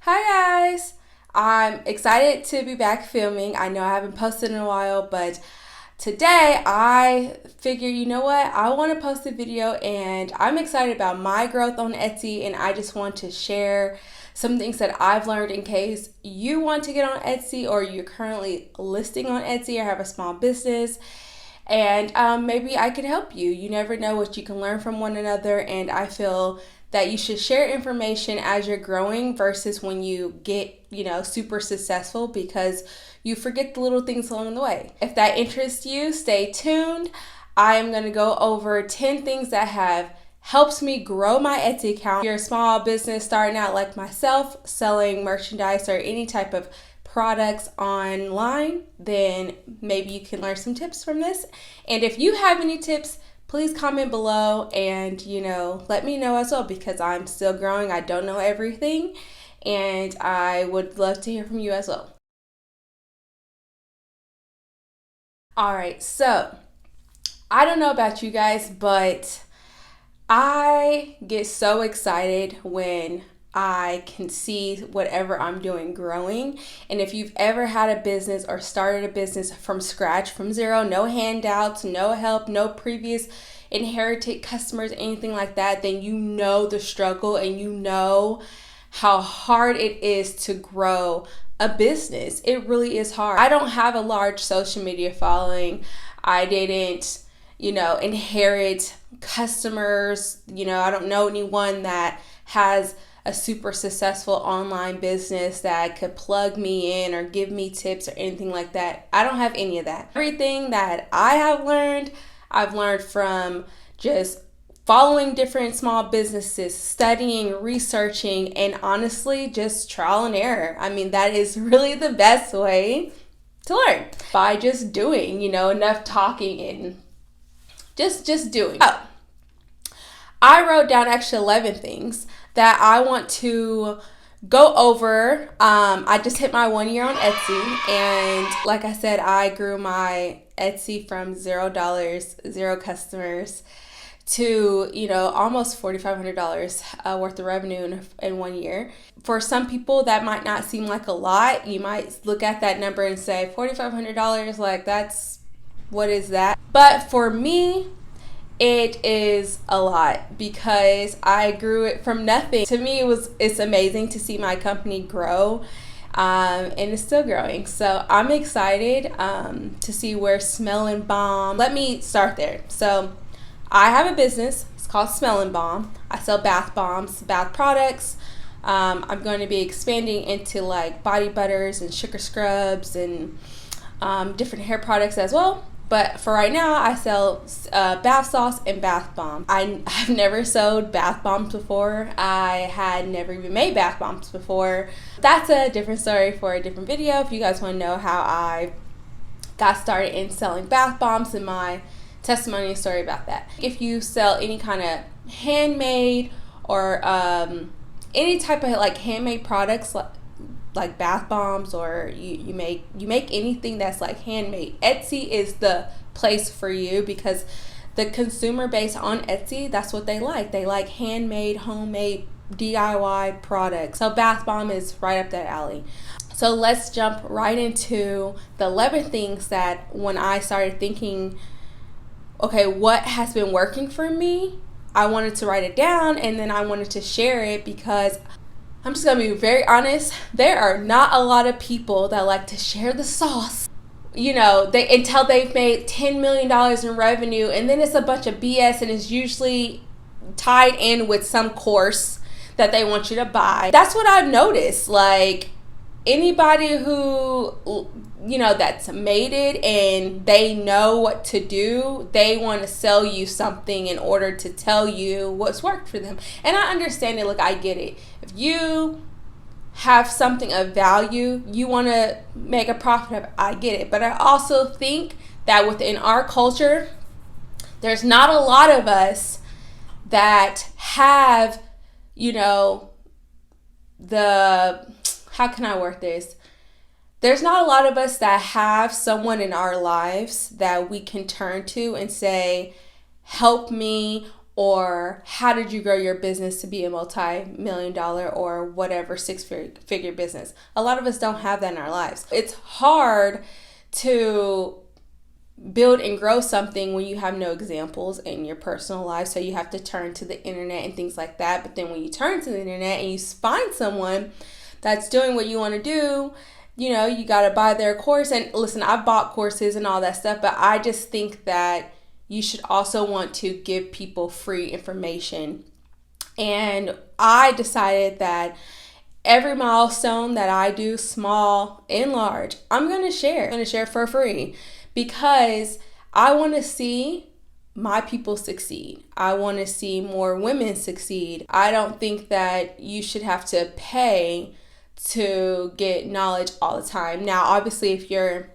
Hi guys! I'm excited to be back filming. I know I haven't posted in a while, but today I figure, you know what? I want to post a video and I'm excited about my growth on Etsy, and I just want to share some things that I've learned in case you want to get on Etsy or you're currently listing on Etsy or have a small business. And maybe I can help you. You never know what you can learn from one another, and I feel that you should share information as you're growing versus when you get, super successful, because you forget the little things along the way. If that interests you, stay tuned. I am going to go over 10 things that have helped me grow my Etsy account. If you're a small business starting out like myself, selling merchandise or any type of products online, then maybe you can learn some tips from this. And if you have any tips, please comment below and, let me know as well, because I'm still growing. I don't know everything, and I would love to hear from you as well. All right, so I don't know about you guys, but I get so excited when I can see whatever I'm doing growing. And if you've ever had a business or started a business from scratch, from zero, no handouts, no help, no previous inherited customers, anything like that, then you know the struggle and you know how hard it is to grow a business. It really is hard. I don't have a large social media following. I didn't inherit customers. I don't know anyone that has a super successful online business that could plug me in or give me tips or anything like that. I don't have any of that. Everything that I have learned, I've learned from just following different small businesses, studying, researching, and honestly, just trial and error. I mean, that is really the best way to learn, by just doing, enough talking and just doing. Oh, I wrote down actually 11 things that I want to go over. I just hit my 1 year on Etsy, and like I said, I grew my Etsy from $0, 0 customers, to almost $4,500 worth of revenue in 1 year. For some people, that might not seem like a lot. You might look at that number and say $4,500, like what is that? But for me, it is a lot, because I grew it from nothing. To me, it's amazing to see my company grow, and it's still growing. So I'm excited to see where Smell and Balm. Let me start there. So I have a business. It's called Smell and Balm. I sell bath bombs, bath products. I'm going to be expanding into like body butters and sugar scrubs and different hair products as well. But for right now, I sell bath sauce and bath bomb. I've never sold bath bombs before. I had never even made bath bombs before. That's a different story for a different video. If you guys want to know how I got started in selling bath bombs and my testimony and story about that. If you sell any kind of handmade or any type of like handmade products, like bath bombs, or you make anything that's like handmade, Etsy is the place for you, because the consumer base on Etsy, that's what they like. They like handmade, homemade, DIY products. So bath bomb is right up that alley. So let's jump right into the 11 things that when I started thinking, okay, what has been working for me, I wanted to write it down, and then I wanted to share it, because I'm just going to be very honest. There are not a lot of people that like to share the sauce, until they've made $10 million in revenue, and then it's a bunch of BS, and it's usually tied in with some course that they want you to buy. That's what I've noticed. Like, anybody who, that's made it and they know what to do, they want to sell you something in order to tell you what's worked for them. And I understand it. Look, I get it. If you have something of value, you want to make a profit of it, I get it. But I also think that within our culture, there's not a lot of us that have, how can I word this? There's not a lot of us that have someone in our lives that we can turn to and say, help me, or how did you grow your business to be a multi-million dollar or whatever six-figure business. A lot of us don't have that in our lives. It's hard to build and grow something when you have no examples in your personal life. So you have to turn to the internet and things like that. But then when you turn to the internet and you find someone that's doing what you want to do, you know, you got to buy their course. And listen, I bought courses and all that stuff, but I just think that you should also want to give people free information. And I decided that every milestone that I do, small and large, I'm going to share. I'm going to share for free because I want to see my people succeed. I want to see more women succeed. I don't think that you should have to pay to get knowledge all the time. Now, obviously, if you're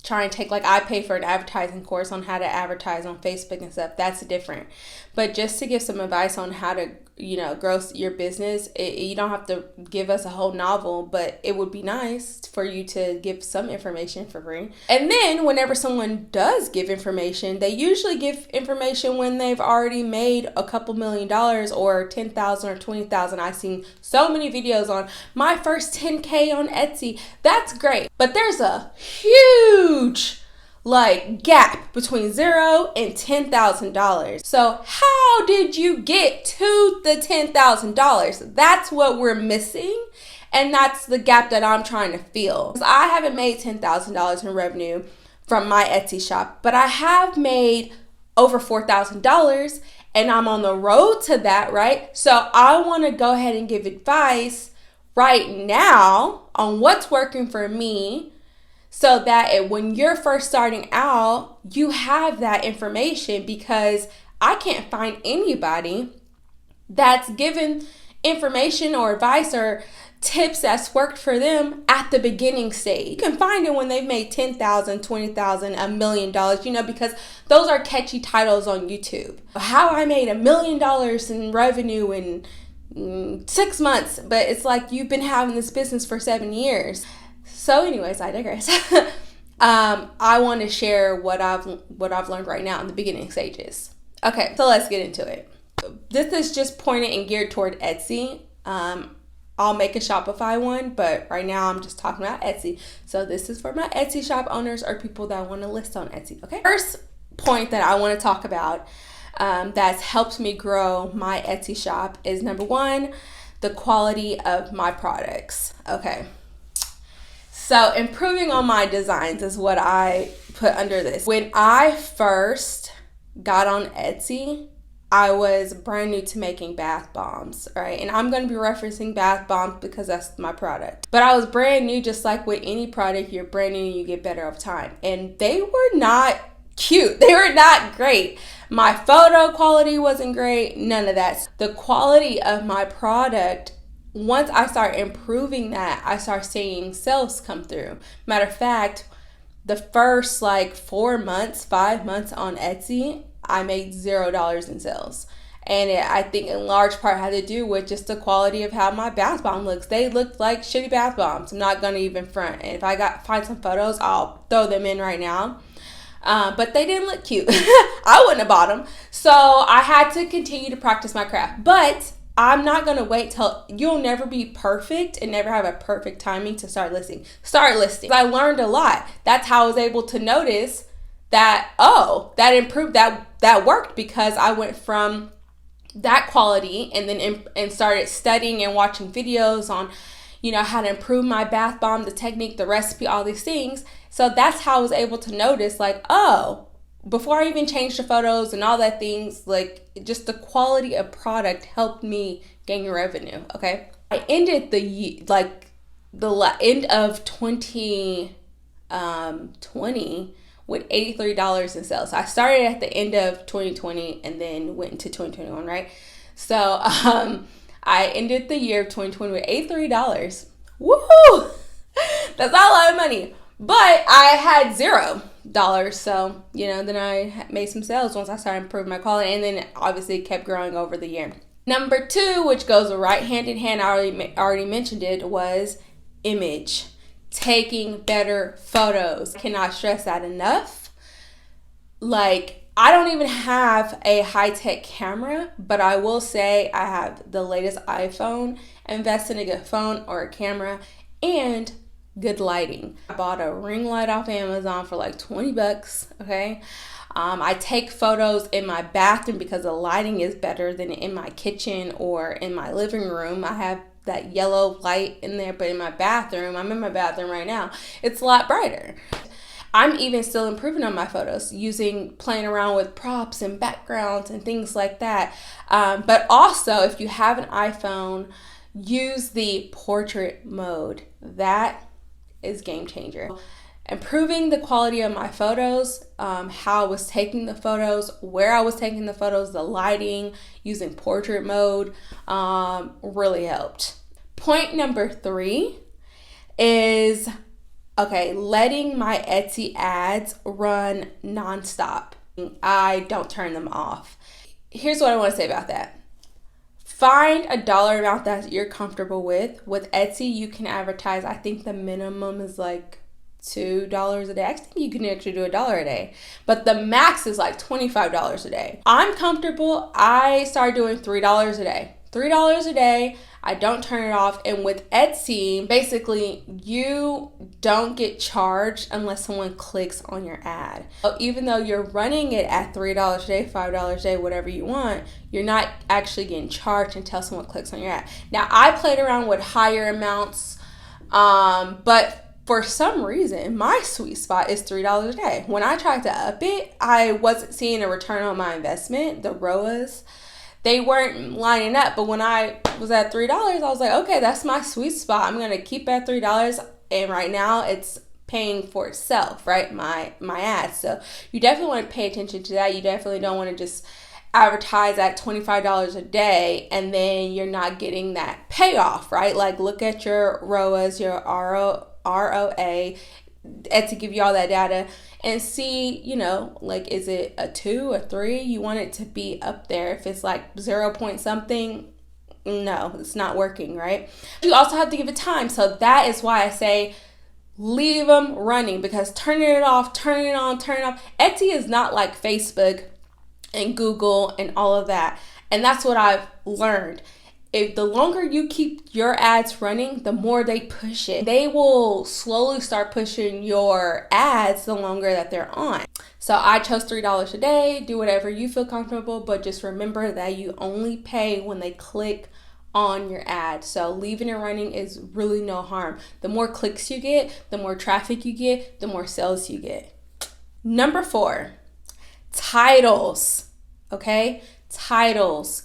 trying to take, like, I pay for an advertising course on how to advertise on Facebook and stuff, that's different. But just to give some advice on how to, you know, grow your business, you don't have to give us a whole novel, but it would be nice for you to give some information for free. And then whenever someone does give information, they usually give information when they've already made a couple $1,000,000 or 10,000 or 20,000. I've seen so many videos on my first 10K on Etsy. That's great. But there's a huge gap between $0 and $10,000. So how did you get to the $10,000? That's what we're missing. And that's the gap that I'm trying to fill. I haven't made $10,000 in revenue from my Etsy shop, but I have made over $4,000 and I'm on the road to that, right? So I want to go ahead and give advice right now on what's working for me, so that when you're first starting out, you have that information, because I can't find anybody that's given information or advice or tips that's worked for them at the beginning stage. You can find it when they've made $10,000, $20,000, $1 million, you know, because those are catchy titles on YouTube. How I made $1 million in revenue in 6 months, but it's like you've been having this business for 7 years. So anyways, I digress. I want to share what I've learned right now in the beginning stages. Okay, so let's get into it. This is just pointed and geared toward Etsy. I'll make a Shopify one, but right now I'm just talking about Etsy. So this is for my Etsy shop owners or people that want to list on Etsy, okay? First point that I want to talk about that's helped me grow my Etsy shop is, number one, the quality of my products, okay? So improving on my designs is what I put under this. When I first got on Etsy, I was brand new to making bath bombs, right? And I'm going to be referencing bath bombs because that's my product. But I was brand new, just like with any product, you're brand new and you get better over time. And they were not cute. They were not great. My photo quality wasn't great. None of that. The quality of my product, once I start improving that, I start seeing sales come through. Matter of fact, the first 4 months, 5 months on Etsy, I made $0 in sales. And I think in large part had to do with just the quality of how my bath bomb looks. They looked like shitty bath bombs. I'm not going to even front. And if I find some photos, I'll throw them in right now. But they didn't look cute. I wouldn't have bought them. So I had to continue to practice my craft. But I'm not going to wait till you'll never be perfect and never have a perfect timing to start listing. Start listing. I learned a lot. That's how I was able to notice that, that improved, that worked, because I went from that quality and then and started studying and watching videos on, how to improve my bath bomb, the technique, the recipe, all these things. So that's how I was able to notice before I even changed the photos and all that things, just the quality of product helped me gain revenue, okay? I ended the end of 2020 with $83 in sales. So I started at the end of 2020 and then went into 2021, right? So I ended the year of 2020 with $83. Woohoo! That's not a lot of money. But I had $0. So, then I made some sales once I started improving my quality, and then obviously it kept growing over the year. Number 2, which goes right hand in hand, I already mentioned it, was image. Taking better photos. I cannot stress that enough. I don't even have a high-tech camera, but I will say I have the latest iPhone. Invest in a good phone or a camera and good lighting. I bought a ring light off Amazon for like 20 bucks, okay? I take photos in my bathroom because the lighting is better than in my kitchen or in my living room. I have that yellow light in there, but in my bathroom, I'm in my bathroom right now, it's a lot brighter. I'm even still improving on my photos, playing around with props and backgrounds and things like that. But also, if you have an iPhone, use the portrait mode. That is game changer. Improving the quality of my photos, how I was taking the photos, where I was taking the photos, the lighting, using portrait mode, really helped. Point number 3 is, letting my Etsy ads run nonstop. I don't turn them off. Here's what I want to say about that. Find a dollar amount that you're comfortable with. With Etsy, you can advertise, I think the minimum is like $2 a day. I think you can actually do $1 a day, but the max is like $25 a day. I'm comfortable. I started doing $3 a day. $3 a day. I don't turn it off. And with Etsy, basically, you don't get charged unless someone clicks on your ad. So even though you're running it at $3 a day, $5 a day, whatever you want, you're not actually getting charged until someone clicks on your ad. Now, I played around with higher amounts, but for some reason, my sweet spot is $3 a day. When I tried to up it, I wasn't seeing a return on my investment. The ROAS, they weren't lining up. But when I was at $3, I was like, okay, that's my sweet spot. I'm going to keep at $3. And right now it's paying for itself, right? My ads. So you definitely want to pay attention to that. You definitely don't want to just advertise at $25 a day and then you're not getting that payoff, right? Like look at your ROAS, your ROA, Etsy give you all that data and see, like is it a 2, a 3? You want it to be up there. If it's like 0 point something, no, it's not working, right? You also have to give it time. So that is why I say leave them running, because turning it off, turning it on, turning it off. Etsy is not like Facebook and Google and all of that. And that's what I've learned. If the longer you keep your ads running, the more they push it. They will slowly start pushing your ads the longer that they're on. So I chose $3 a day. Do whatever you feel comfortable, but just remember that you only pay when they click on your ad. So leaving it running is really no harm. The more clicks you get, the more traffic you get, the more sales you get. Number 4, titles. Okay? Titles.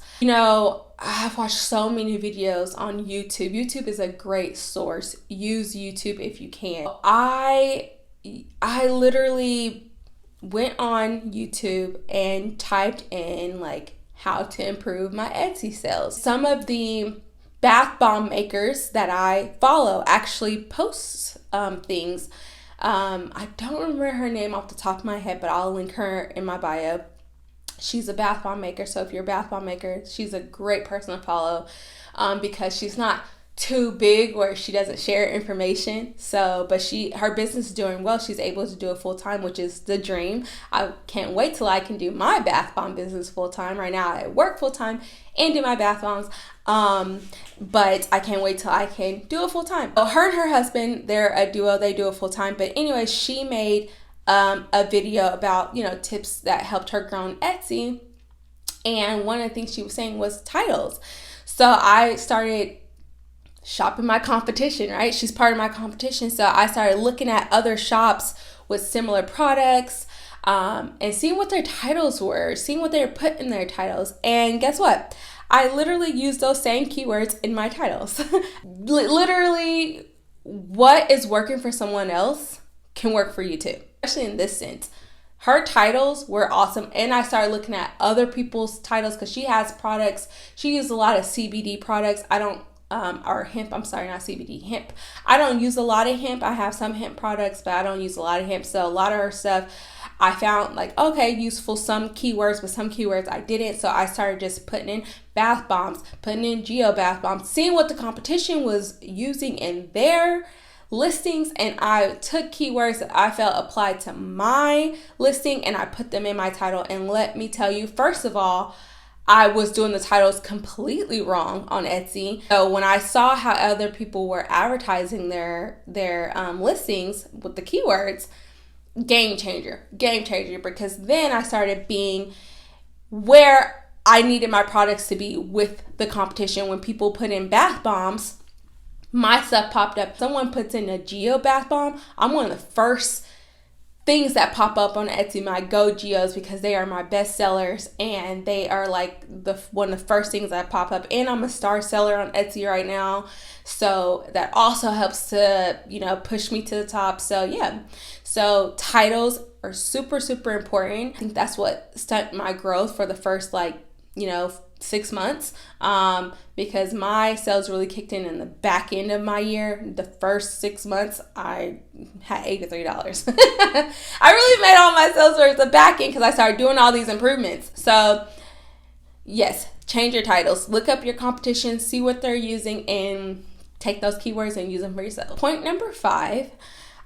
I've watched so many videos on YouTube. YouTube is a great source. Use YouTube if you can. I literally went on YouTube and typed in like how to improve my Etsy sales. Some of the bath bomb makers that I follow actually post things. I don't remember her name off the top of my head, but I'll link her in my bio. She's a bath bomb maker, so if you're a bath bomb maker, she's a great person to follow because she's not too big where she doesn't share information. But her business is doing well. She's able to do it full time, which is the dream. I can't wait till I can do my bath bomb business full time. Right now, I work full time and do my bath bombs, but I can't wait till I can do it full time. So her and her husband, they're a duo. They do it full time. But anyway, she made a video about, tips that helped her grow on Etsy. And one of the things she was saying was titles. So I started shopping my competition, right? She's part of my competition. So I started looking at other shops with similar products and seeing what their titles were, seeing what they were put in their titles. And guess what? I literally used those same keywords in my titles. Literally, what is working for someone else can work for you too. Especially in this sense. Her titles were awesome. And I started looking at other people's titles because she has products. She uses a lot of CBD products. Or hemp. I'm sorry, not CBD, hemp. I don't use a lot of hemp. I have some hemp products, but I don't use a lot of hemp. So a lot of her stuff I found useful, some keywords, but some keywords I didn't. So I started just putting in bath bombs, putting in geo bath bombs, seeing what the competition was using in their listings and I took keywords that I felt applied to my listing and I put them in my title. And let me tell you, first of all, I was doing the titles completely wrong on Etsy. So when I saw how other people were advertising their listings with the keywords, game changer, because then I started being where I needed my products to be with the competition. When people put in bath bombs, my stuff popped up. Someone puts in a Geo bath bomb, I'm one of the first things that pop up on Etsy, my Go Geos, because they are my best sellers and they are like one of the first things that pop up. And I'm a star seller on Etsy right now, so that also helps to, push me to the top. So yeah, so titles are super, super important. I think that's what stuck my growth for the first 6 months, because my sales really kicked in the back end of my year. The first 6 months, I had $83. I really made all my sales towards the back end because I started doing all these improvements. So yes, change your titles. Look up your competition, see what they're using, and take those keywords and use them for yourself. Point number 5,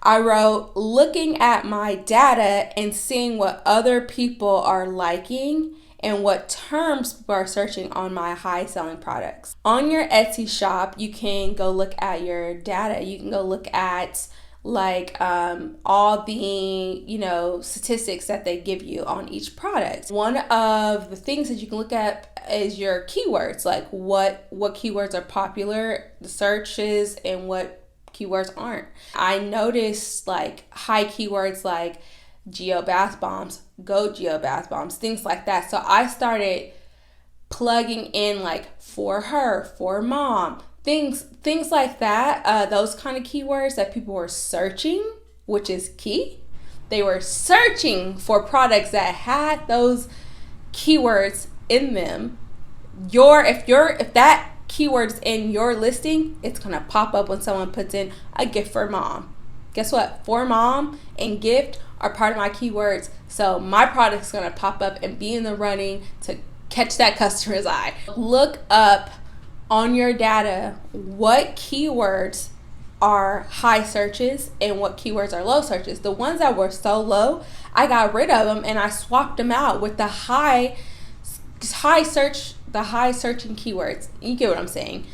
I wrote, looking at my data and seeing what other people are liking and what terms people are searching on my high selling products. On your Etsy shop, you can go look at your data. You can go look at all the statistics that they give you on each product. One of the things that you can look at is your keywords, like what keywords are popular, the searches, and what keywords aren't. I noticed high keywords like Geo bath bombs, Go Geo bath bombs, things like that. So I started plugging in for her, for mom, things like that. Those kind of keywords that people were searching, which is key. They were searching for products that had those keywords in them. If that keyword's in your listing, it's gonna pop up when someone puts in a gift for mom. Guess what? For mom and gift are part of my keywords. So my product's gonna pop up and be in the running to catch that customer's eye. Look up on your data what keywords are high searches and what keywords are low searches. The ones that were so low, I got rid of them and I swapped them out with the high searching keywords. You get what I'm saying?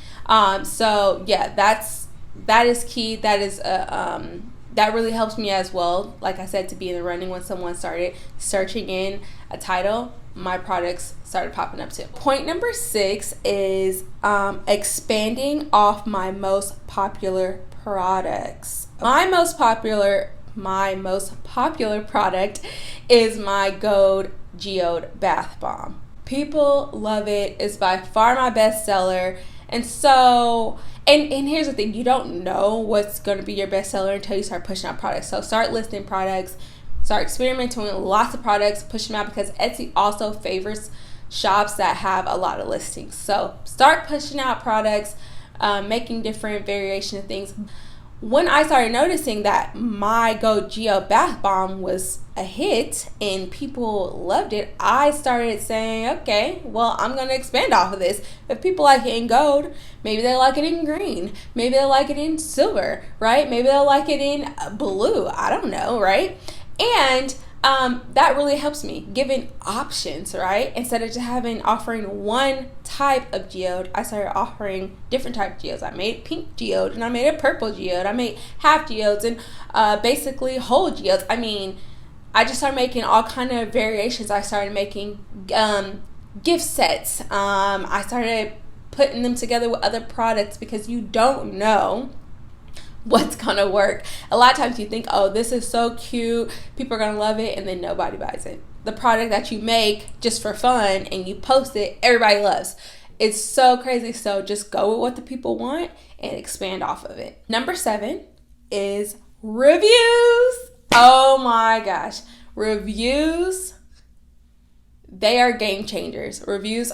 So yeah, that is key. That is that really helps me as well. Like I said, to be in the running when someone started searching in a title, my products started popping up too. Point number 6 is expanding off my most popular products. My most popular product is my Gold Geode Bath Bomb. People love it. It's by far my best seller. And so, and here's the thing, you don't know what's going to be your best seller until you start pushing out products. So start listing products, start experimenting with lots of products, push them out, because Etsy also favors shops that have a lot of listings. So start pushing out products, making different variation of things. When I started noticing that my Go Geo Bath Bomb was a hit and people loved it, I started saying, okay, well, I'm going to expand off of this. If people like it in gold, maybe they like it in green. Maybe they like it in silver, right? Maybe they'll like it in blue. I don't know, right? And that really helps me, giving options, right? Instead of just offering one type of geode, I started offering different type of geodes. I made pink geode and I made a purple geode. I made half geodes and basically whole geodes. I mean, I just started making all kind of variations. I started making gift sets. I started putting them together with other products, because you don't know what's gonna work. A lot of times you think, oh, this is so cute, people are gonna love it, and then nobody buys it. The product that you make just for fun and you post it, everybody loves. It's so crazy. So just go with what the people want and expand off of it. Number 7 is reviews. Oh my gosh, reviews, they are game changers. Reviews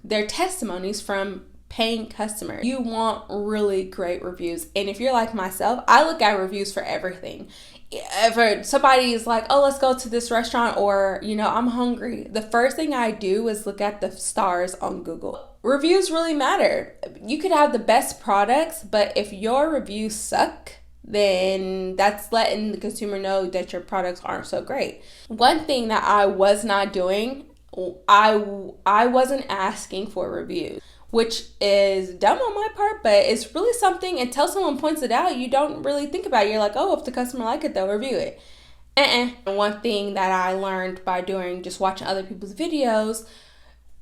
they're testimonies from paying customer, you want really great reviews. And if you're like myself, I look at reviews for everything. If somebody is like, oh, let's go to this restaurant, or, I'm hungry, the first thing I do is look at the stars on Google. Reviews really matter. You could have the best products, but if your reviews suck, then that's letting the consumer know that your products aren't so great. One thing that I was not doing, I wasn't asking for reviews, which is dumb on my part, but it's really something until someone points it out, you don't really think about it. You're like, oh, if the customer like it, they'll review it. One thing that I learned by just watching other people's videos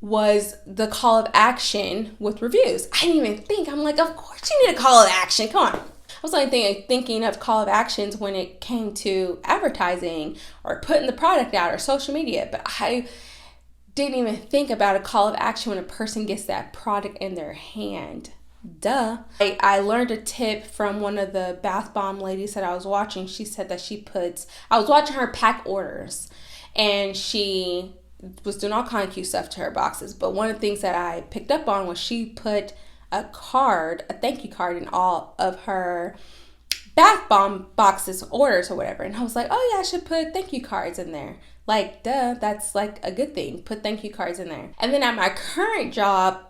was the call of action with reviews. I didn't even think. I'm like, of course you need a call of action. Come on. I was only thinking of call of actions when it came to advertising or putting the product out or social media, but I didn't even think about a call of action when a person gets that product in their hand. Duh. I learned a tip from one of the bath bomb ladies that I was watching. She said that I was watching her pack orders, and she was doing all kind of cute stuff to her boxes. But one of the things that I picked up on was she put a thank you card in all of her bath bomb boxes orders or whatever. And I was like, oh yeah, I should put thank you cards in there. Like, duh, that's like a good thing. Put thank you cards in there. And then at my current job,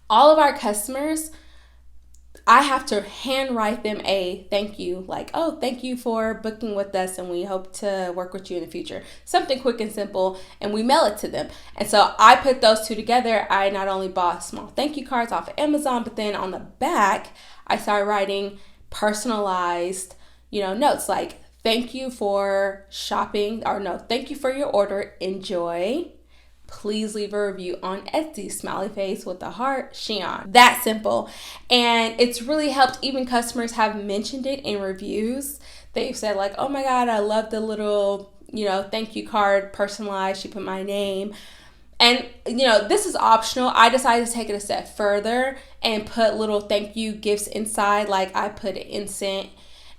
all of our customers, I have to handwrite them a thank you, like, oh, thank you for booking with us and we hope to work with you in the future. Something quick and simple, and we mail it to them. And so I put those two together. I not only bought small thank you cards off of Amazon, but then on the back, I started writing personalized, notes like, thank you for shopping, or no, thank you for your order, enjoy. Please leave a review on Etsy, smiley face with a heart, Sheon. That simple. And it's really helped. Even customers have mentioned it in reviews. They've said like, oh my God, I love the little, thank you card, personalized. She put my name. And, this is optional. I decided to take it a step further and put little thank you gifts inside. Like I put incense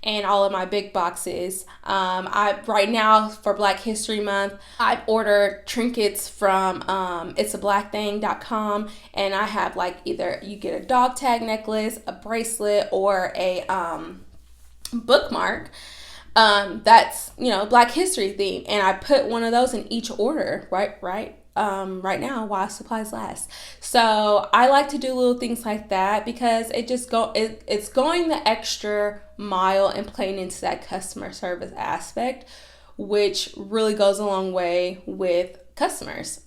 and all of my big boxes. Right now for Black History Month, I've ordered trinkets from itsablackthing.com, and I have like either you get a dog tag necklace, a bracelet, or a bookmark that's Black History theme, and I put one of those in each order right now while supplies last. So I like to do little things like that because it's going the extra mile and playing into that customer service aspect, which really goes a long way with customers.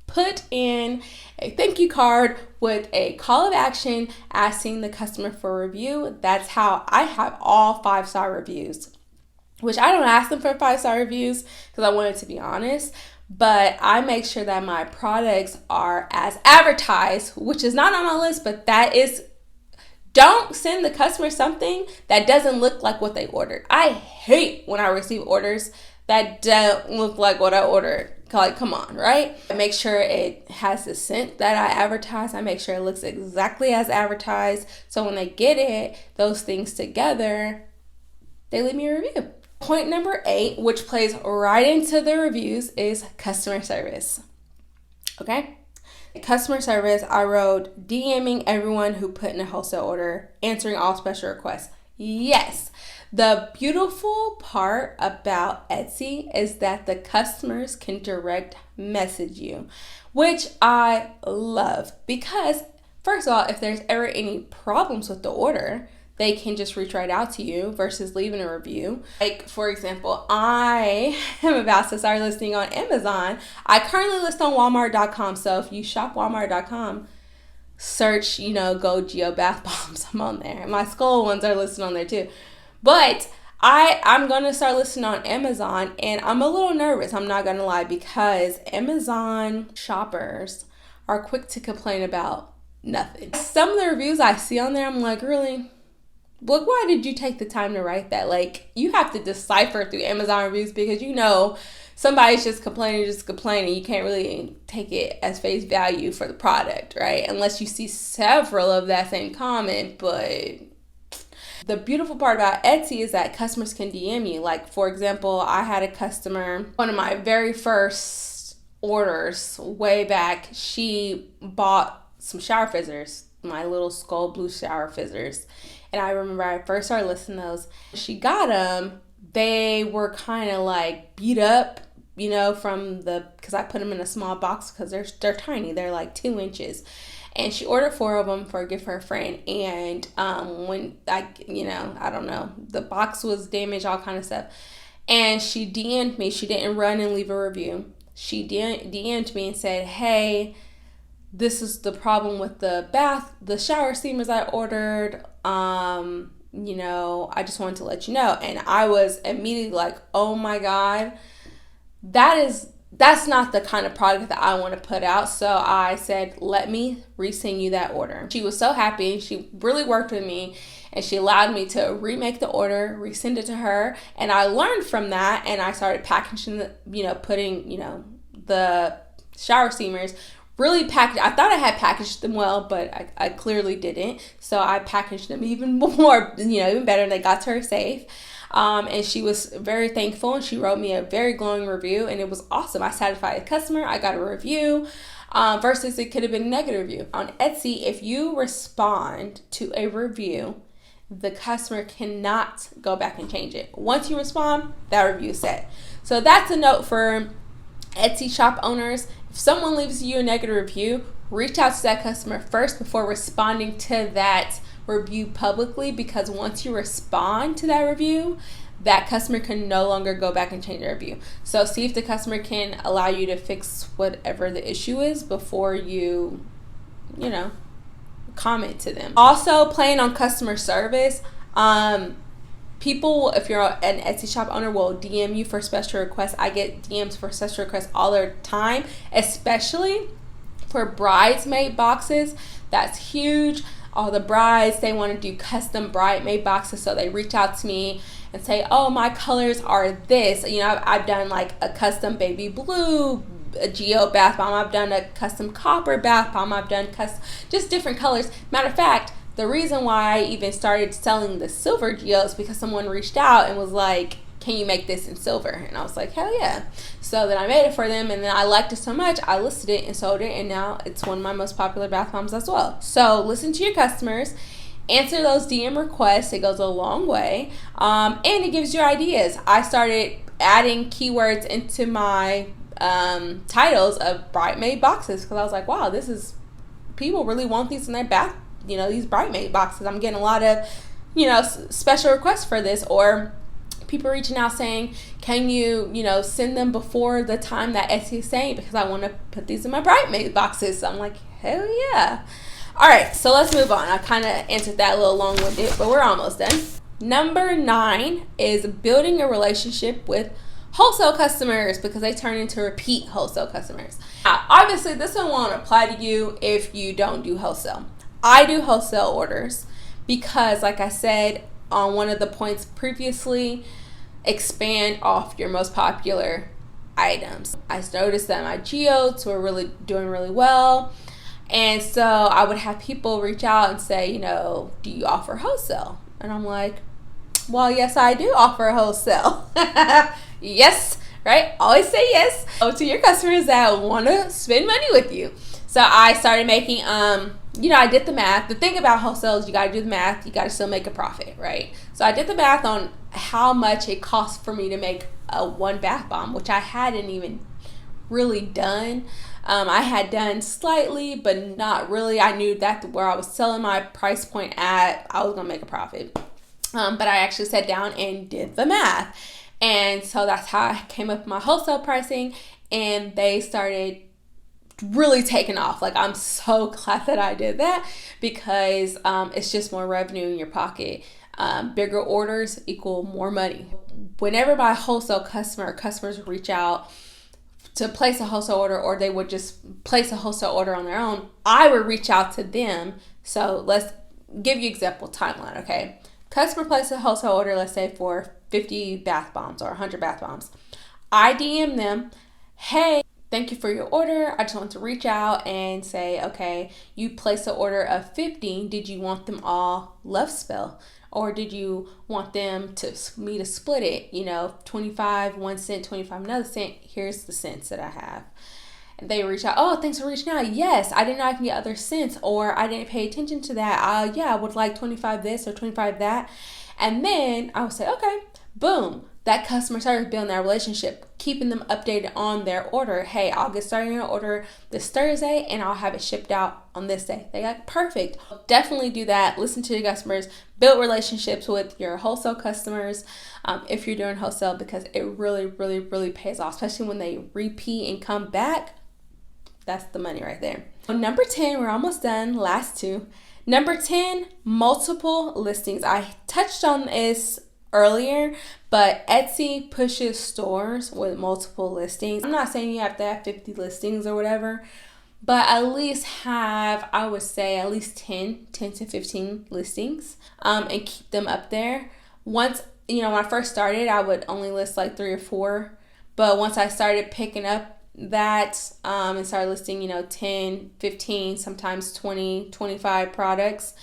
Put in a thank you card with a call of action asking the customer for a review. That's how I have all 5-star reviews, which I don't ask them for 5-star reviews because I want it to be honest. But I make sure that my products are as advertised, which is not on my list, but don't send the customer something that doesn't look like what they ordered. I hate when I receive orders that don't look like what I ordered. Like, come on, right? I make sure it has the scent that I advertise. I make sure it looks exactly as advertised. So when they get it, those things together, they leave me a review. Point number 8, which plays right into the reviews, is customer service. Okay? Customer service, I wrote DMing everyone who put in a wholesale order, answering all special requests. Yes. The beautiful part about Etsy is that the customers can direct message you, which I love because, first of all, if there's ever any problems with the order, they can just reach right out to you versus leaving a review. Like, for example, I am about to start listing on Amazon. I currently list on Walmart.com. So if you shop Walmart.com, search, Go Geo Bath Bombs. I'm on there. My skull ones are listed on there too. But I'm going to start listing on Amazon, and I'm a little nervous. I'm not going to lie, because Amazon shoppers are quick to complain about nothing. Some of the reviews I see on there, I'm like, really? Look, why did you take the time to write that? Like, you have to decipher through Amazon reviews because somebody's just complaining. You can't really take it as face value for the product, right? Unless you see several of that same comment. But the beautiful part about Etsy is that customers can DM you. Like, for example, I had a customer, one of my very first orders way back, she bought some shower fizzers, my little skull blue shower fizzers. And I remember I first started listening to those. She got them. They were kind of like beat up, from because I put them in a small box because they're tiny. They're like 2 inches. And she ordered 4 of them for a gift for her friend. And when I don't know, the box was damaged, all kind of stuff. And she DM'd me. She didn't run and leave a review. She DM'd me and said, hey, this is the problem with the shower steamers I ordered. I just wanted to let you know. And I was immediately like, oh my God, that's not the kind of product that I want to put out. So I said, let me resend you that order. She was so happy. She really worked with me, and she allowed me to remake the order, resend it to her. And I learned from that, and I started packaging, putting, the shower steamers really packaged. I thought I had packaged them well, but I clearly didn't. So I packaged them even more, even better. And they got to her safe. And she was very thankful, and she wrote me a very glowing review, and it was awesome. I satisfied the customer. I got a review, versus it could have been a negative review. On Etsy, if you respond to a review, the customer cannot go back and change it. Once you respond, that review is set. So that's a note for Etsy shop owners. If someone leaves you a negative review, reach out to that customer first before responding to that review publicly, because once you respond to that review, that customer can no longer go back and change their review. So see if the customer can allow you to fix whatever the issue is before you, comment to them. Also, playing on customer service. People, if you're an Etsy shop owner, will DM you for special requests. I get DMs for special requests all the time, especially for bridesmaid boxes. That's huge. All the brides, they want to do custom bridesmaid boxes, so they reach out to me and say, oh, my colors are this. I've done like a custom baby blue, a geo bath bomb. I've done a custom copper bath bomb. I've done just different colors. Matter of fact, the reason why I even started selling the silver geos because someone reached out and was like, can you make this in silver? And I was like, hell yeah. So then I made it for them, and then I liked it so much, I listed it and sold it, and now it's one of my most popular bath bombs as well. So listen to your customers, answer those DM requests. It goes a long way, and it gives you ideas. I started adding keywords into my titles of bridesmaid boxes because I was like, wow, people really want these in their bath, these bridesmaid boxes. I'm getting a lot of, special requests for this, or people reaching out saying, can you, send them before the time that Etsy is saying, because I want to put these in my bridesmaid boxes. So I'm like, hell yeah. All right, so let's move on. I kind of answered that a little long-winded, but we're almost done. Number 9 is building a relationship with wholesale customers, because they turn into repeat wholesale customers. Now, obviously, this one won't apply to you if you don't do wholesale. I do wholesale orders because, like I said on one of the points previously, expand off your most popular items. I noticed that my geodes were really doing really well, and so I would have people reach out and say, do you offer wholesale? And I'm like, well, yes, I do offer wholesale. Yes, right? Always say yes to your customers that want to spend money with you. So I started making, I did the math. The thing about wholesale is you got to do the math. You got to still make a profit, right? So I did the math on how much it costs for me to make one bath bomb, which I hadn't even really done. I had done slightly, but not really. I knew that where I was selling my price point at, I was going to make a profit. But I actually sat down and did the math. And so that's how I came up with my wholesale pricing, and they started really taking off. Like, I'm so glad that I did that, because it's just more revenue in your pocket. Bigger orders equal more money. Whenever my wholesale customers reach out to place a wholesale order, or they would just place a wholesale order on their own, I would reach out to them. So let's give you example timeline, okay? Customer places a wholesale order, let's say for 50 bath bombs or 100 bath bombs. I DM them, hey, thank you for your order. I just want to reach out and say, okay, you placed an order of 50. Did you want them all love spell? Or did you want me to split it? 25, 1 cent, 25, another cent. Here's the cents that I have. they reach out, oh, thanks for reaching out. Yes, I didn't know I can get other scents, or I didn't pay attention to that. Yeah, I would like 25 this or 25 that. And then I would say, okay, boom. That customer started building that relationship, keeping them updated on their order. Hey, I'll get started on your order this Thursday and I'll have it shipped out on this day. They got perfect. Definitely do that. Listen to your customers, build relationships with your wholesale customers if you're doing wholesale, because it really, really, really pays off, especially when they repeat and come back. That's the money right there. So number 10, we're almost done. Last two. Number 10, multiple listings. I touched on this earlier, but Etsy pushes stores with multiple listings. I'm not saying you have to have 50 listings or whatever, but at least have, I would say, at least 10 to 15 listings and keep them up there. Once, when I first started, I would only list like 3 or 4, but once I started picking up that and started listing, 10, 15, sometimes 20, 25 products,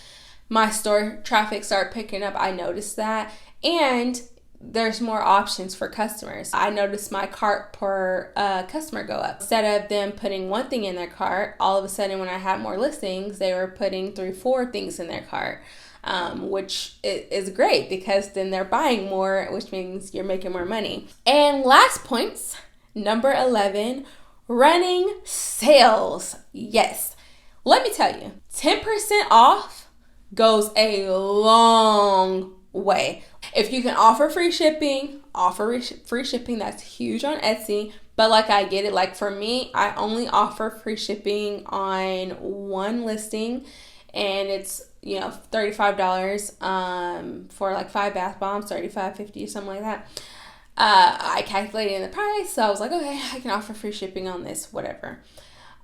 my store traffic started picking up. I noticed that. And there's more options for customers. I noticed my cart per customer go up. Instead of them putting one thing in their cart, all of a sudden when I had more listings, they were putting 3, 4 things in their cart, which is great because then they're buying more, which means you're making more money. And last points, number 11, running sales. Yes. Let me tell you, 10% off goes a long way. If you can offer free shipping, offer free shipping. That's huge on Etsy. But like, I get it. Like for me, I only offer free shipping on one listing, and it's $35 for like 5 bath bombs, $35, $50, something like that. I calculated in the price, so I was like, okay, I can offer free shipping on this, whatever.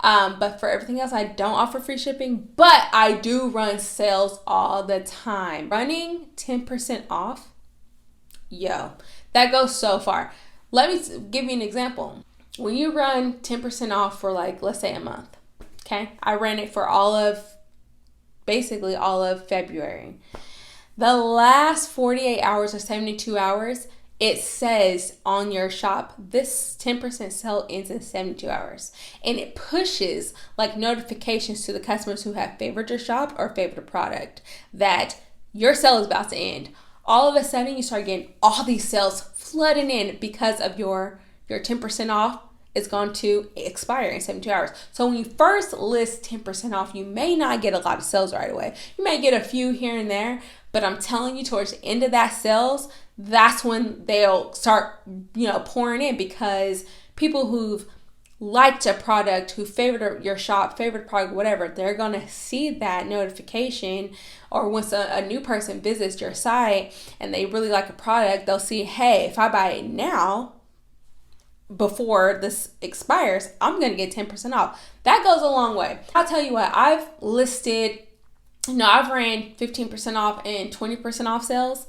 But for everything else, I don't offer free shipping, but I do run sales all the time. Running 10% off, that goes so far. Let me give you an example. When you run 10% off for like, let's say a month, okay? I ran it for basically all of February. The last 48 hours or 72 hours, it says on your shop, this 10% sale ends in 72 hours. And it pushes like notifications to the customers who have favored your shop or favored a product that your sale is about to end. All of a sudden, you start getting all these sales flooding in because of your 10% off is going to expire in 72 hours. So when you first list 10% off, you may not get a lot of sales right away. You may get a few here and there, but I'm telling you, towards the end of that sales, that's when they'll start, pouring in, because people who've liked a product, who favored your shop, favorite product, whatever, they're going to see that notification. Or once a new person visits your site and they really like a product, they'll see, hey, if I buy it now, before this expires, I'm going to get 10% off. That goes a long way. I'll tell you what, I've listed, I've ran 15% off and 20% off sales.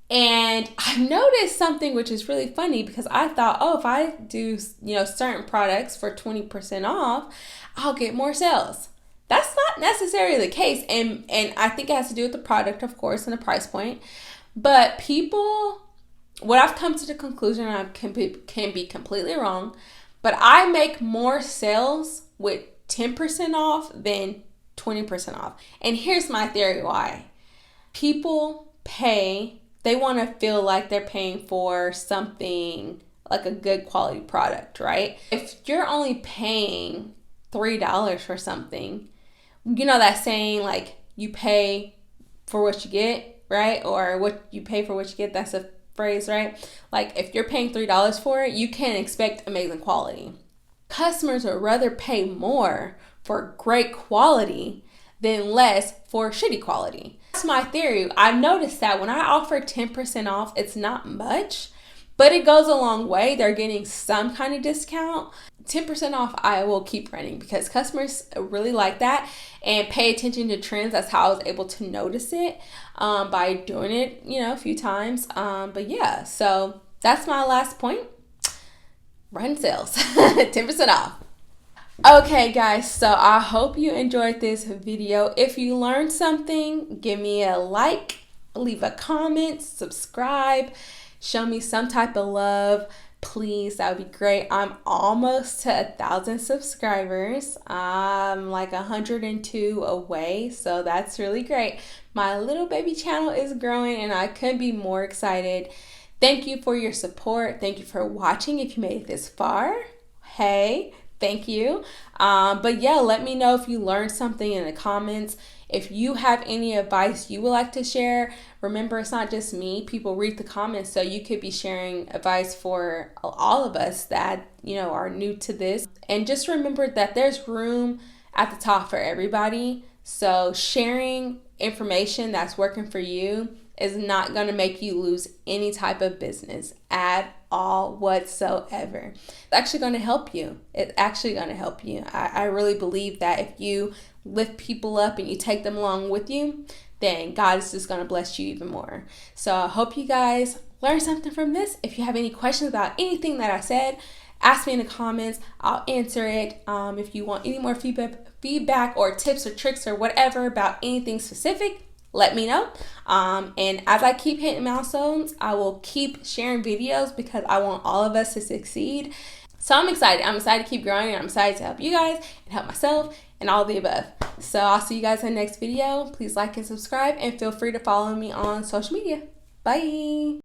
And I've noticed something which is really funny, because I thought, if I do, certain products for 20% off, I'll get more sales. That's not necessarily the case. And I think it has to do with the product, of course, and the price point. But what I've come to the conclusion, and I can be completely wrong, but I make more sales with 10% off than 20% off. And here's my theory why. People they want to feel like they're paying for something like a good quality product, right? If you're only paying $3 for something, that saying, like, you pay for what you get, right? Or what you pay for what you get, that's a phrase, right? Like, if you're paying $3 for it, you can't expect amazing quality. Customers would rather pay more for great quality than less for shitty quality. That's my theory. I've noticed that when I offer 10% off, it's not much, but it goes a long way. They're getting some kind of discount. 10% off, I will keep running because customers really like that and pay attention to trends. That's how I was able to notice it by doing it, a few times. But yeah, so that's my last point. Run sales, 10% off. Okay, guys, so I hope you enjoyed this video. If you learned something, give me a like, leave a comment, subscribe, show me some type of love. please, that would be great. I'm almost to 1,000 subscribers. I'm like 102 away, so that's really great. My little baby channel is growing and I couldn't be more excited. Thank you for your support. Thank you for watching. If you made it this far, hey, thank you. But yeah, let me know if you learned something in the comments. If you have any advice you would like to share, remember it's not just me. People read the comments, so you could be sharing advice for all of us that, are new to this. And just remember that there's room at the top for everybody. So sharing information that's working for you is not going to make you lose any type of business at all whatsoever. It's actually going to help you. It's actually going to help you. I really believe that if you lift people up and you take them along with you, then God is just going to bless you even more. So I hope you guys learned something from this. If you have any questions about anything that I said, ask me in the comments. I'll answer it. If you want any more feedback or tips or tricks or whatever about anything specific, let me know. And as I keep hitting milestones, I will keep sharing videos because I want all of us to succeed. So I'm excited. I'm excited to keep growing, and I'm excited to help you guys and help myself and all the above. So I'll see you guys in the next video. Please like and subscribe, and feel free to follow me on social media. Bye.